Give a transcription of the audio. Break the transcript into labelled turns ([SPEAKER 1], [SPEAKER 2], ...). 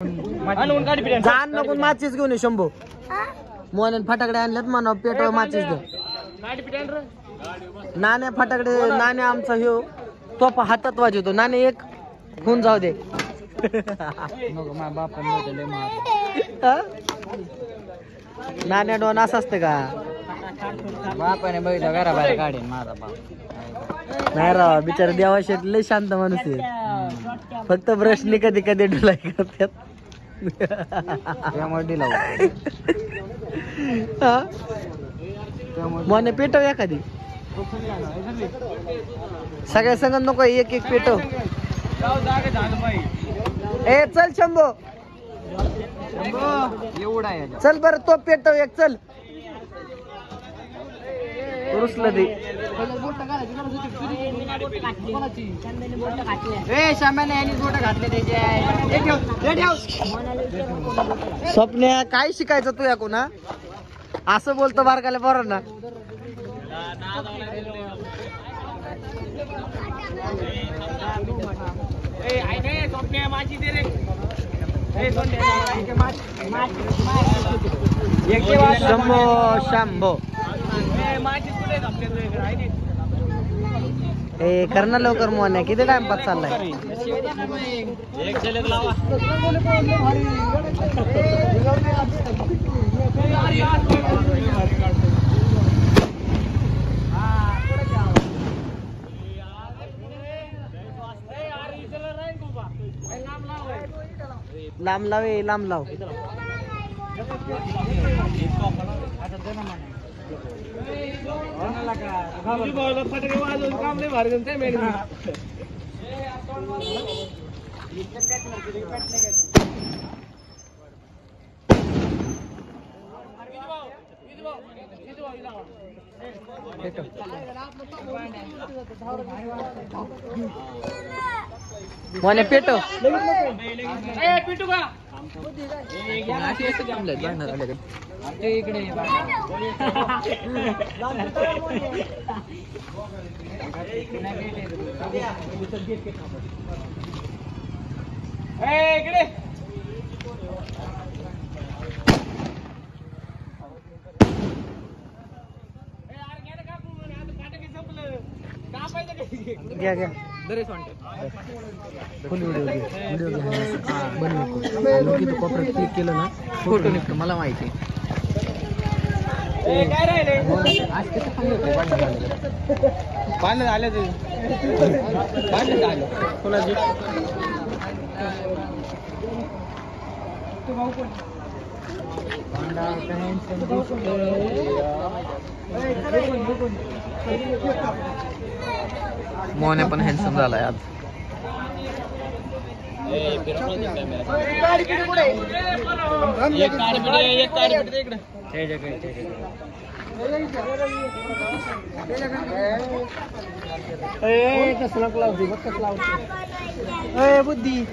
[SPEAKER 1] जाण नको माचीस घेऊन ये शंभू मोहन फटाकडे आणल्यात म्हणा पेटव माचीस दे नाण्या फटाकडे नाण्या आमचा ह्यो तो हातात वाजवतो नाणे एक होऊन जाऊ दे नाण्या डोन असं असतं का
[SPEAKER 2] बापाने बघितलं घराबाहेर काढेन माझा बाप
[SPEAKER 1] नाही राव बिचारा देवाशेत लय शांत माणूस आहे फक्त ब्रशने कधी कधी डुलाई करतात
[SPEAKER 2] त्यामुळे दिला
[SPEAKER 1] मोने पेटव एखादी सगळ्या संग नको एक एक पेटव ए चल शंभो
[SPEAKER 2] एवढा आहे
[SPEAKER 1] चल बर तो पेटव एक चल रुसलं ते स्वप्न्या काय शिकायचं तू या कोणा असं बोलतो बारकाल्या पोरांना शंभो शंभो ए कर ना लवकर मोहन किती टाइमपास चाललाय लांब लाव लांब लाव मोने पेटो पेटू का घ्या घ्या फुल व्हिडिओ बनवतो तू कॉपरेट क्लिक केलं ना फोटो निघतो मला माहिती
[SPEAKER 2] बांधण्यात आले ते बांधण्यात आले कोणाची
[SPEAKER 1] मोहने पण हँडसम झालाय आज बुद्धी